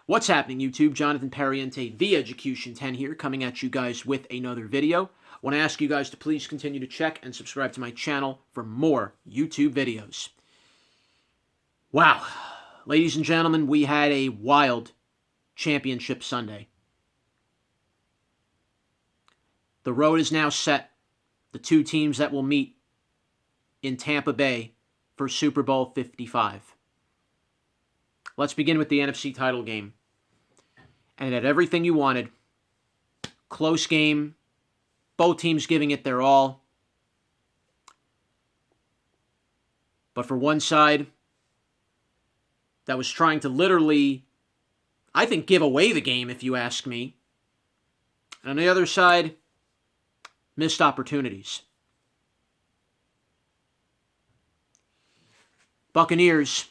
What's happening, YouTube? Jonathan Pariente, the Education 10 here, coming at you guys with another video. I want to ask you guys to please continue to check and subscribe to my channel for more YouTube videos. Wow. Ladies and gentlemen, we had a wild championship Sunday. The road is now set. The two teams that will meet in Tampa Bay for Super Bowl 55. Let's begin with the NFC title game. And it had everything you wanted. Close game. Both teams giving it their all. But for one side that was trying to literally, I think, give away the game, if you ask me. And on the other side, missed opportunities. Buccaneers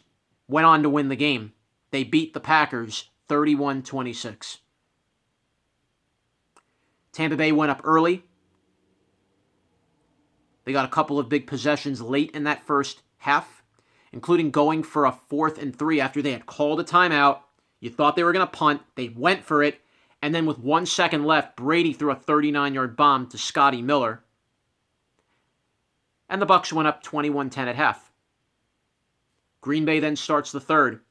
went on to win the game. They beat the Packers 31-26. Tampa Bay went up early. They got a couple of big possessions late in that first half, including going for a 4th and 3 after they had called a timeout. You thought they were going to punt. They went for it. And then with 1 second left, Brady threw a 39-yard bomb to Scotty Miller. And the Bucs went up 21-10 at half. Green Bay then starts the third.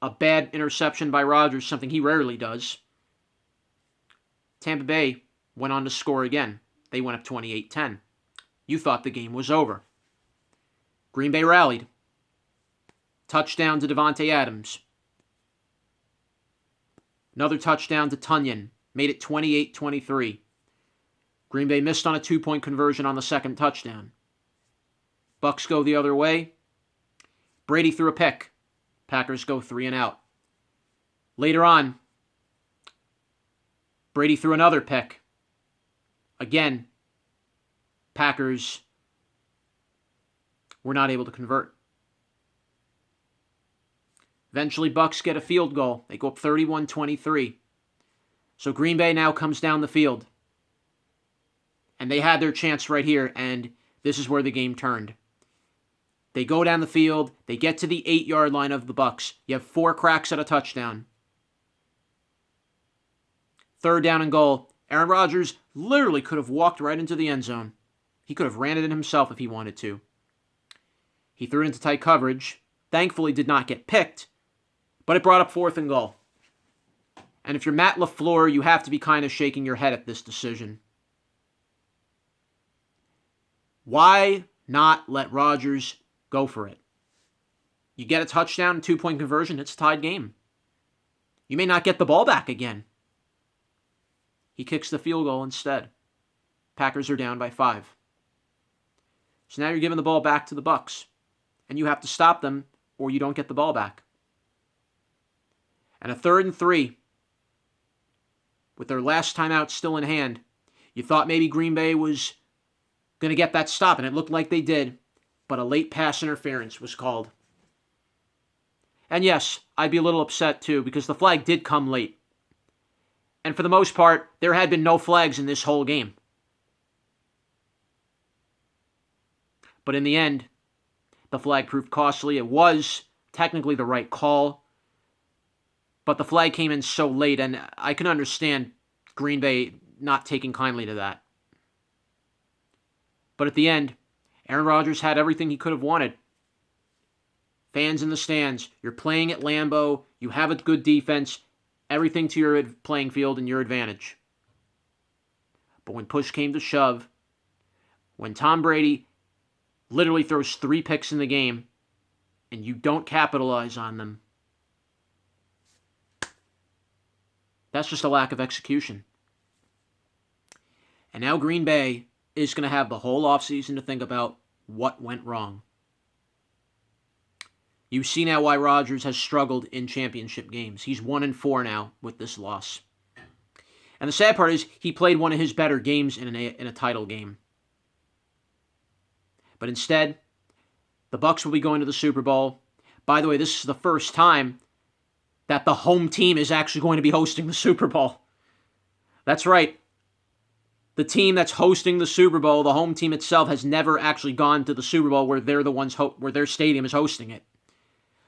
A bad interception by Rodgers, something he rarely does. Tampa Bay went on to score again. They went up 28-10. You thought the game was over. Green Bay rallied. Touchdown to Davante Adams. Another touchdown to Tunyon. Made it 28-23. Green Bay missed on a 2-point conversion on the second touchdown. Bucs go the other way. Brady threw a pick. Packers go 3 and out. Later on, Brady threw another pick. Again, Packers were not able to convert. Eventually, Bucs get a field goal. They go up 31-23. So Green Bay now comes down the field. And they had their chance right here, and this is where the game turned. They go down the field. They get to the 8-yard line of the Bucs. You have 4 cracks at a touchdown. 3rd down and goal. Aaron Rodgers literally could have walked right into the end zone. He could have ran it in himself if he wanted to. He threw it into tight coverage. Thankfully did not get picked, but it brought up 4th and goal. And if you're Matt LaFleur, you have to be kind of shaking your head at this decision. Why not let Rodgers go for it? You get a touchdown, 2-point conversion, it's a tied game. You may not get the ball back again. He kicks the field goal instead. Packers are down by 5. So now you're giving the ball back to the Bucs. And you have to stop them or you don't get the ball back. And a 3rd and 3. With their last timeout still in hand. You thought maybe Green Bay was going to get that stop, and it looked like they did. But a late pass interference was called. And yes, I'd be a little upset too, because the flag did come late. And for the most part, there had been no flags in this whole game. But in the end, the flag proved costly. It was technically the right call. But the flag came in so late, and I can understand Green Bay not taking kindly to that. But at the end, Aaron Rodgers had everything he could have wanted. Fans in the stands. You're playing at Lambeau. You have a good defense. Everything to your playing field and your advantage. But when push came to shove, when Tom Brady literally throws 3 picks in the game and you don't capitalize on them, that's just a lack of execution. And now Green Bay is going to have the whole offseason to think about what went wrong. You see now why Rodgers has struggled in championship games. He's 1-4 now with this loss. And the sad part is he played one of his better games in a title game. But instead, the Bucs will be going to the Super Bowl. By the way, this is the first time that the home team is actually going to be hosting the Super Bowl. That's right. The team that's hosting the Super Bowl, the home team itself, has never actually gone to the Super Bowl where they're the ones where their stadium is hosting it.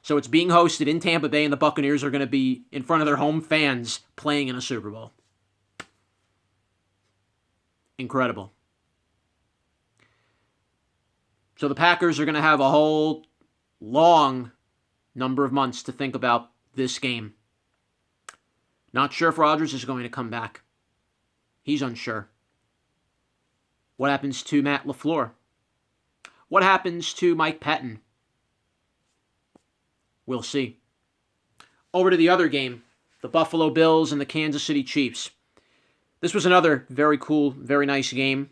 So it's being hosted in Tampa Bay, and the Buccaneers are going to be in front of their home fans playing in a Super Bowl. Incredible. So the Packers are going to have a whole long number of months to think about this game. Not sure if Rodgers is going to come back. He's unsure. What happens to Matt LaFleur? What happens to Mike Pettin? We'll see. Over to the other game, the Buffalo Bills and the Kansas City Chiefs. This was another very cool, very nice game.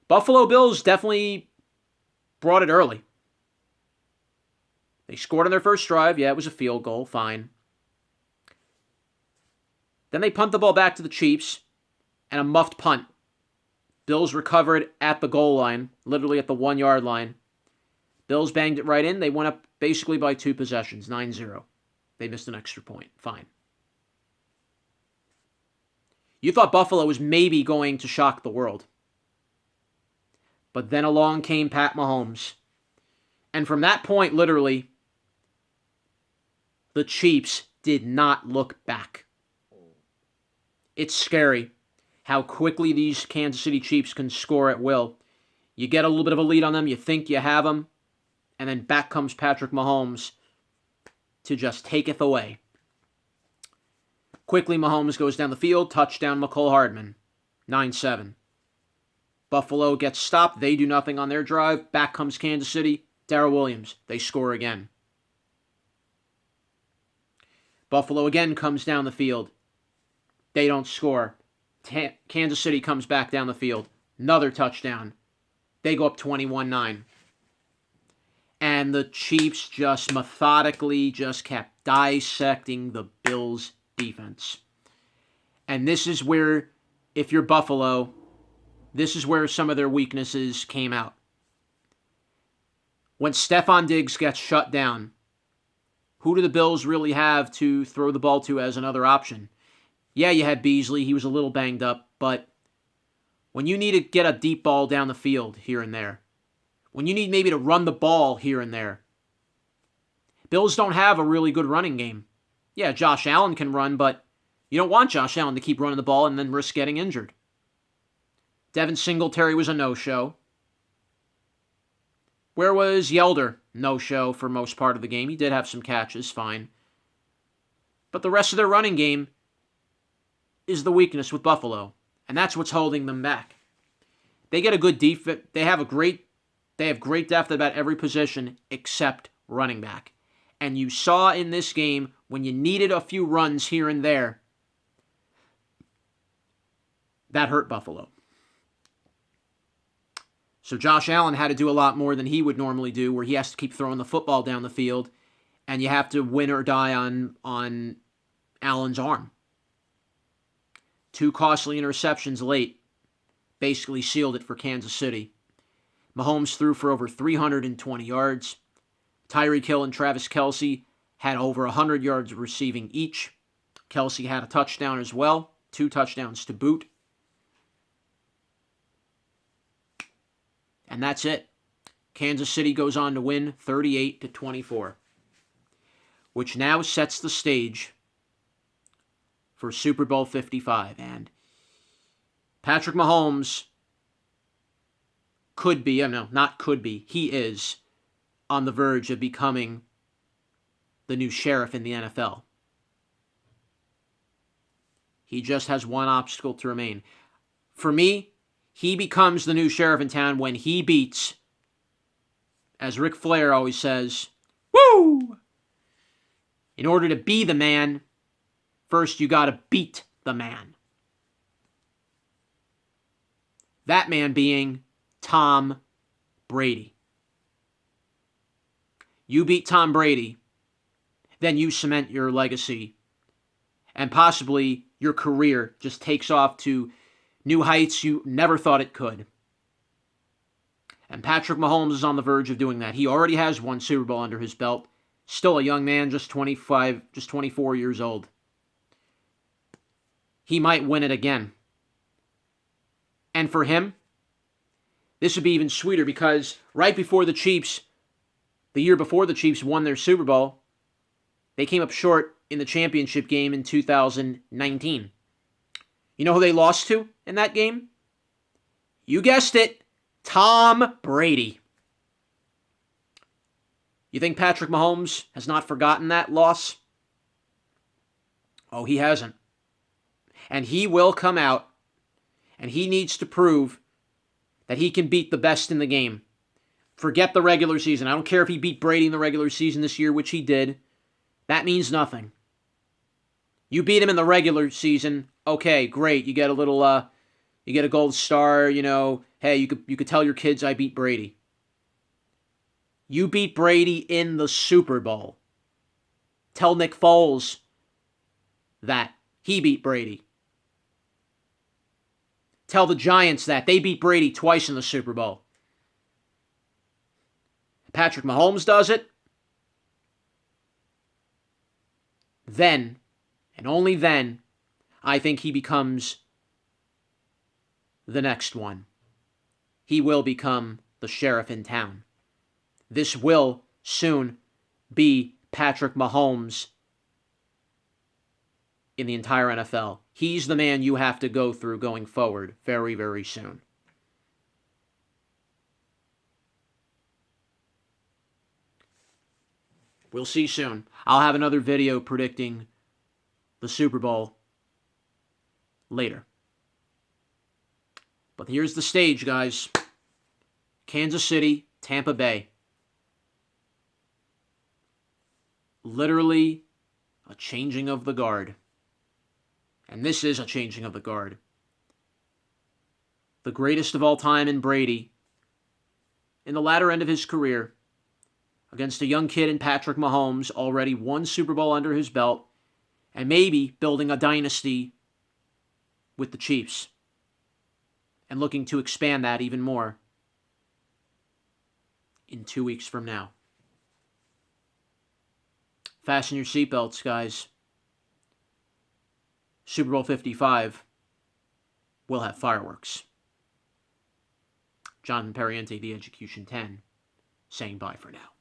Buffalo Bills definitely brought it early. They scored on their first drive. Yeah, it was a field goal. Fine. Then they punt the ball back to the Chiefs, and a muffed punt. Bills recovered at the goal line, literally at the 1-yard line. Bills banged it right in. They went up basically by 2 possessions, 9-0. They missed an extra point. Fine. You thought Buffalo was maybe going to shock the world. But then along came Pat Mahomes. And from that point, literally, the Chiefs did not look back. It's scary how quickly these Kansas City Chiefs can score at will. You get a little bit of a lead on them, you think you have them, and then back comes Patrick Mahomes to just take it away. Quickly, Mahomes goes down the field, touchdown McCole Hardman, 9-7. Buffalo gets stopped, they do nothing on their drive, back comes Kansas City, Darrell Williams, they score again. Buffalo again comes down the field, they don't score. Kansas City comes back down the field, another touchdown, they go up 21-9. And the Chiefs just methodically just kept dissecting the Bills' defense. And this is where, if you're Buffalo, this is where some of their weaknesses came out. When Stephon Diggs gets shut down, who do the Bills really have to throw the ball to as another option? Yeah, you had Beasley. He was a little banged up. But when you need to get a deep ball down the field here and there, when you need maybe to run the ball here and there, Bills don't have a really good running game. Yeah, Josh Allen can run, but you don't want Josh Allen to keep running the ball and then risk getting injured. Devin Singletary was a no-show. Where was Yelder? No-show for most part of the game. He did have some catches, fine. But the rest of their running game is the weakness with Buffalo, and that's what's holding them back. They get a good defense. They have great depth at about every position except running back. And you saw in this game, when you needed a few runs here and there, that hurt Buffalo. So Josh Allen had to do a lot more than he would normally do, where he has to keep throwing the football down the field, and you have to win or die on Allen's arm. 2 costly interceptions late basically sealed it for Kansas City. Mahomes threw for over 320 yards. Tyreek Hill and Travis Kelce had over 100 yards receiving each. Kelce had a touchdown as well, 2 touchdowns to boot. And that's it. Kansas City goes on to win 38-24, which now sets the stage for Super Bowl 55. And Patrick Mahomes he is on the verge of becoming the new sheriff in the NFL. He just has one obstacle to remain. For me, he becomes the new sheriff in town when he beats, as Ric Flair always says, woo! In order to be the man, first you gotta beat the man. That man being Tom Brady. You beat Tom Brady, then you cement your legacy, and possibly your career just takes off to new heights you never thought it could. And Patrick Mahomes is on the verge of doing that. He already has 1 Super Bowl under his belt. Still a young man, just 24 years old. He might win it again. And for him, this would be even sweeter because right before the Chiefs The year before the Chiefs won their Super Bowl, they came up short in the championship game in 2019. You know who they lost to in that game? You guessed it, Tom Brady. You think Patrick Mahomes has not forgotten that loss? Oh, he hasn't. And he will come out, and he needs to prove that he can beat the best in the game. Forget the regular season. I don't care if he beat Brady in the regular season this year, which he did. That means nothing. You beat him in the regular season, okay, great. You get a little, you get a gold star. Hey, you could tell your kids I beat Brady. You beat Brady in the Super Bowl. Tell Nick Foles that he beat Brady. Tell the Giants that they beat Brady twice in the Super Bowl. Patrick Mahomes does it. Then, and only then, I think he becomes the next one. He will become the sheriff in town. This will soon be Patrick Mahomes in the entire NFL. He's the man you have to go through going forward very, very soon. We'll see soon. I'll have another video predicting the Super Bowl later. But here's the stage, guys. Kansas City, Tampa Bay. Literally a changing of the guard. And this is a changing of the guard. The greatest of all time in Brady, in the latter end of his career, against a young kid in Patrick Mahomes, already one Super Bowl under his belt, and maybe building a dynasty with the Chiefs, and looking to expand that even more in 2 weeks from now. Fasten your seatbelts, guys. Super Bowl 55 will have fireworks. Jonathan Perriente, The Execution 10, saying bye for now.